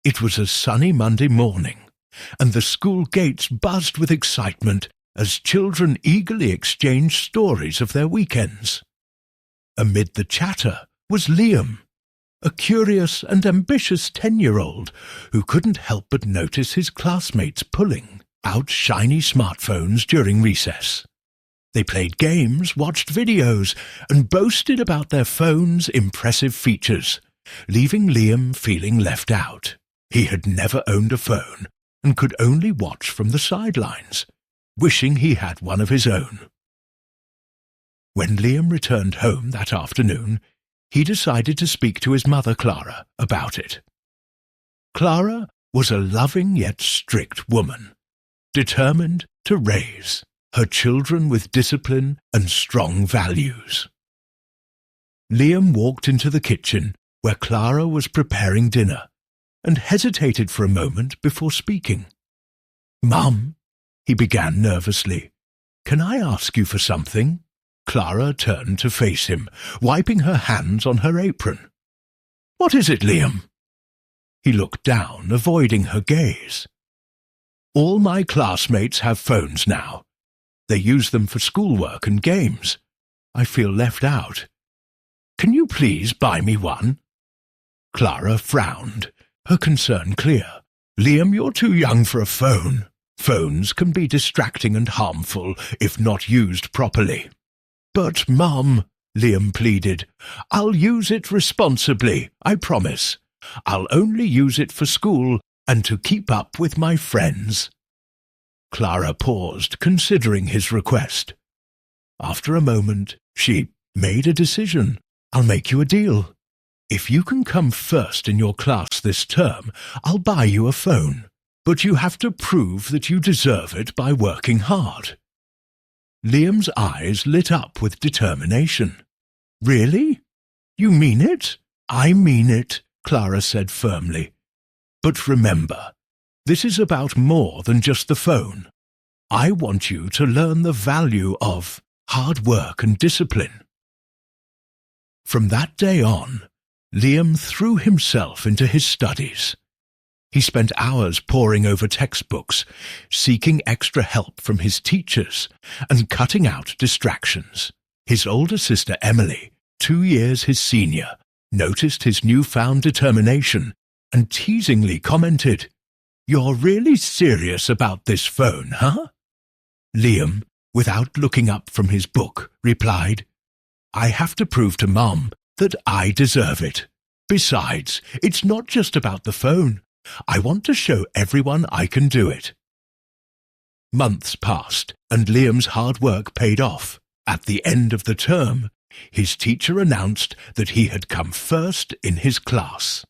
It was a sunny Monday morning, and the school gates buzzed with excitement as children eagerly exchanged stories of their weekends. Amid the chatter was Liam, a curious and ambitious 10-year-old who couldn't help but notice his classmates pulling out shiny smartphones during recess. They played games, watched videos, and boasted about their phones' impressive features, leaving Liam feeling left out. He had never owned a phone and could only watch from the sidelines, wishing he had one of his own. When Liam returned home that afternoon, he decided to speak to his mother, Clara, about it. Clara was a loving yet strict woman, determined to raise her children with discipline and strong values. Liam walked into the kitchen where Clara was preparing dinner and hesitated for a moment before speaking. "Mum," he began nervously, "can I ask you for something?" Clara turned to face him, wiping her hands on her apron. "What is it, Liam?" He looked down, avoiding her gaze. "All my classmates have phones now. They use them for schoolwork and games. I feel left out. Can you please buy me one?" Clara frowned, her concern clear. "Liam, you're too young for a phone. Phones can be distracting and harmful if not used properly." "But, Mum," Liam pleaded, "I'll use it responsibly, I promise. I'll only use it for school and to keep up with my friends." Clara paused, considering his request. After a moment, she made a decision. "I'll make you a deal. If you can come first in your class this term, I'll buy you a phone. But you have to prove that you deserve it by working hard." Liam's eyes lit up with determination. "Really? You mean it?" "I mean it," Clara said firmly. "But remember, this is about more than just the phone. I want you to learn the value of hard work and discipline." From that day on, Liam threw himself into his studies. He spent hours poring over textbooks, seeking extra help from his teachers, and cutting out distractions. His older sister Emily, 2 years his senior, noticed his newfound determination and teasingly commented, "You're really serious about this phone, huh?" Liam, without looking up from his book, replied, "I have to prove to Mum that I deserve it. Besides, it's not just about the phone. I want to show everyone I can do it." Months passed, and Liam's hard work paid off. At the end of the term, his teacher announced that he had come first in his class.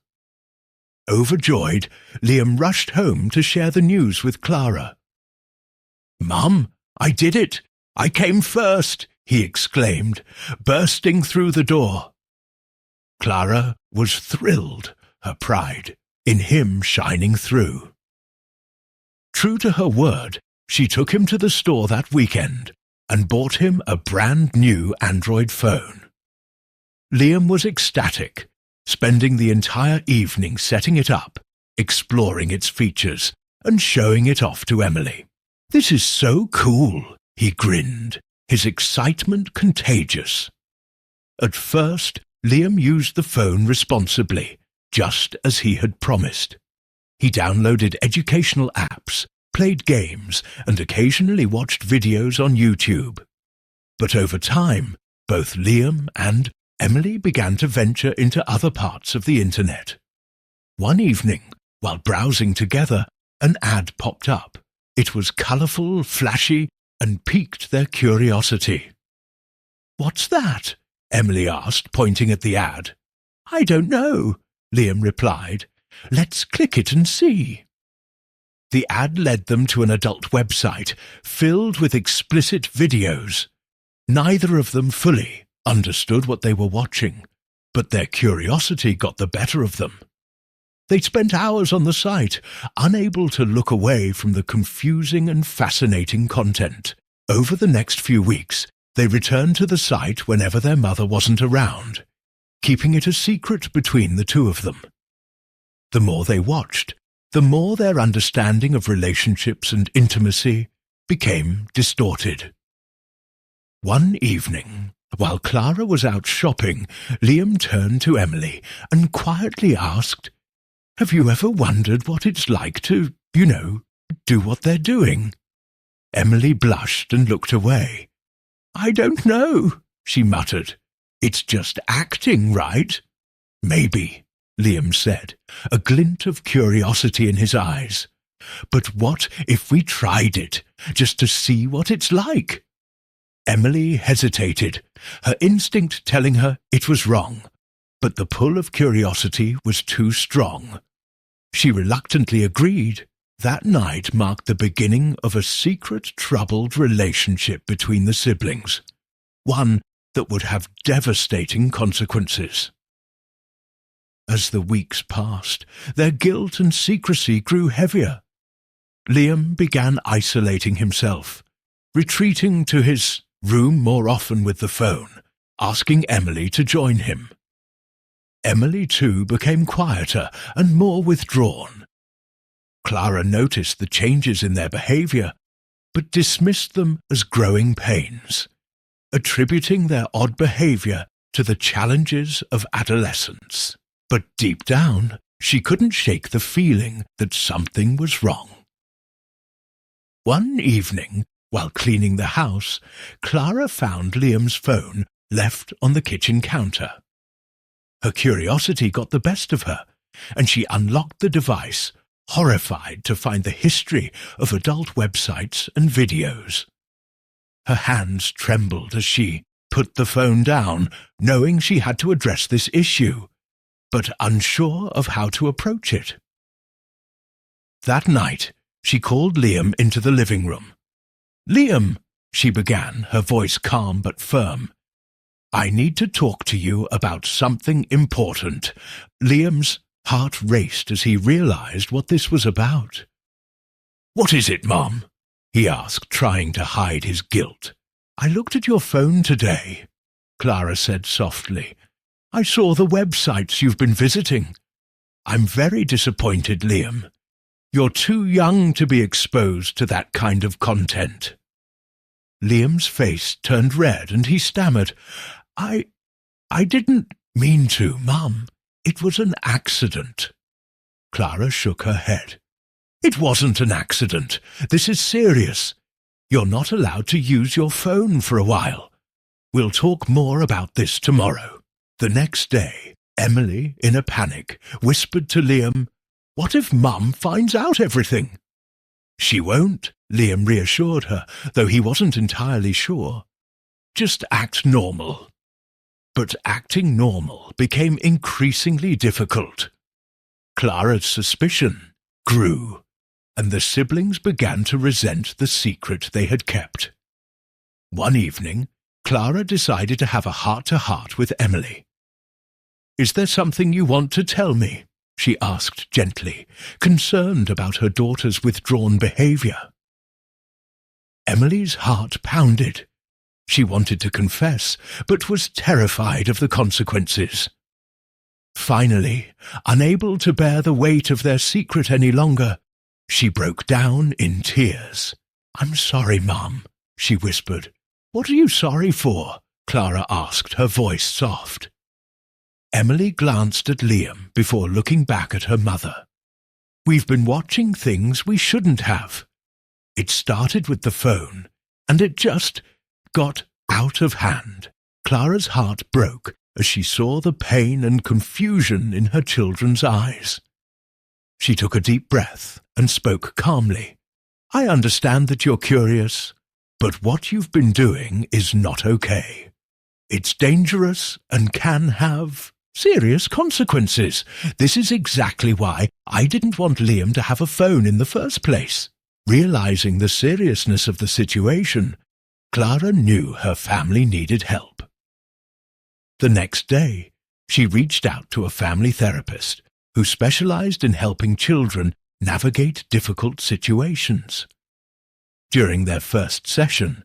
Overjoyed, Liam rushed home to share the news with Clara. "Mum, I did it! I came first!" he exclaimed, bursting through the door. Clara was thrilled, her pride in him shining through. True to her word, she took him to the store that weekend and bought him a brand new Android phone. Liam was ecstatic, spending the entire evening setting it up, exploring its features, and showing it off to Emily. "This is so cool," he grinned, his excitement contagious. At first, Liam used the phone responsibly, just as he had promised. He downloaded educational apps, played games, and occasionally watched videos on YouTube. But over time, both Liam and Emily began to venture into other parts of the internet. One evening, while browsing together, an ad popped up. It was colourful, flashy, and piqued their curiosity. "What's that?" Emily asked, pointing at the ad. "I don't know," Liam replied. "Let's click it and see." The ad led them to an adult website filled with explicit videos. Neither of them fully understood what they were watching, but their curiosity got the better of them. They spent hours on the site, unable to look away from the confusing and fascinating content. Over the next few weeks, they returned to the site whenever their mother wasn't around, keeping it a secret between the two of them. The more they watched, the more their understanding of relationships and intimacy became distorted. One evening, while Clara was out shopping, Liam turned to Emily and quietly asked, "Have you ever wondered what it's like to, do what they're doing?" Emily blushed and looked away. "I don't know," she muttered. "It's just acting, right?" "Maybe," Liam said, a glint of curiosity in his eyes. "But what if we tried it, just to see what it's like?" Emily hesitated, her instinct telling her it was wrong, but the pull of curiosity was too strong. She reluctantly agreed. That night marked the beginning of a secret, troubled relationship between the siblings, one that would have devastating consequences. As the weeks passed, their guilt and secrecy grew heavier. Liam began isolating himself, retreating to his room more often with the phone, asking Emily to join him. Emily, too, became quieter and more withdrawn. Clara noticed the changes in their behaviour, but dismissed them as growing pains, attributing their odd behaviour to the challenges of adolescence. But deep down, she couldn't shake the feeling that something was wrong. One evening, while cleaning the house, Clara found Liam's phone left on the kitchen counter. Her curiosity got the best of her, and she unlocked the device, horrified to find the history of adult websites and videos. Her hands trembled as she put the phone down, knowing she had to address this issue, but unsure of how to approach it. That night, she called Liam into the living room. "Liam," she began, her voice calm but firm, "I need to talk to you about something important." Liam's heart raced as he realized what this was about. "What is it, Mom?" he asked, trying to hide his guilt. "I looked at your phone today," Clara said softly. "I saw the websites you've been visiting. I'm very disappointed, Liam. You're too young to be exposed to that kind of content." Liam's face turned red and he stammered, I didn't mean to, Mum. It was an accident." Clara shook her head. "It wasn't an accident. This is serious. You're not allowed to use your phone for a while. We'll talk more about this tomorrow." The next day, Emily, in a panic, whispered to Liam, "What if Mum finds out everything?" "She won't," Liam reassured her, though he wasn't entirely sure. "Just act normal." But acting normal became increasingly difficult. Clara's suspicion grew, and the siblings began to resent the secret they had kept. One evening, Clara decided to have a heart-to-heart with Emily. "Is there something you want to tell me?" she asked gently, concerned about her daughter's withdrawn behaviour. Emily's heart pounded. She wanted to confess, but was terrified of the consequences. Finally, unable to bear the weight of their secret any longer, she broke down in tears. "I'm sorry, Mum," she whispered. "What are you sorry for?" Clara asked, her voice soft. Emily glanced at Liam before looking back at her mother. "We've been watching things we shouldn't have. It started with the phone, and it just got out of hand." Clara's heart broke as she saw the pain and confusion in her children's eyes. She took a deep breath and spoke calmly. "I understand that you're curious, but what you've been doing is not okay. It's dangerous and can have serious consequences. This is exactly why I didn't want Liam to have a phone in the first place." Realizing the seriousness of the situation, Clara knew her family needed help. The next day, she reached out to a family therapist who specialized in helping children navigate difficult situations. During their first session,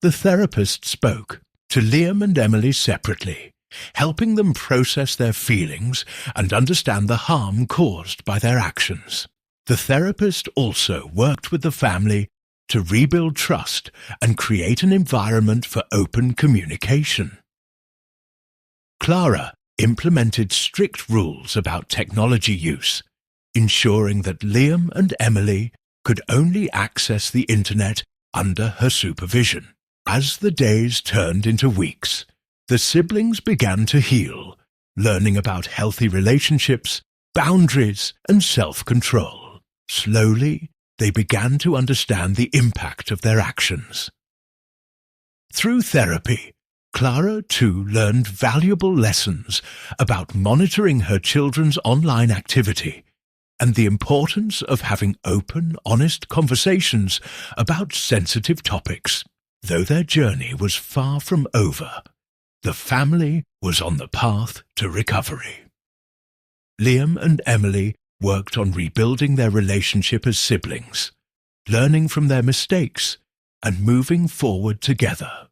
the therapist spoke to Liam and Emily separately helping them process their feelings and understand the harm caused by their actions. The therapist also worked with the family to rebuild trust and create an environment for open communication. Clara implemented strict rules about technology use, ensuring that Liam and Emily could only access the internet under her supervision. As the days turned into weeks, the siblings began to heal, learning about healthy relationships, boundaries, and self-control. Slowly, they began to understand the impact of their actions. Through therapy, Clara too learned valuable lessons about monitoring her children's online activity and the importance of having open, honest conversations about sensitive topics. Though their journey was far from over, the family was on the path to recovery. Liam and Emily worked on rebuilding their relationship as siblings, learning from their mistakes and moving forward together.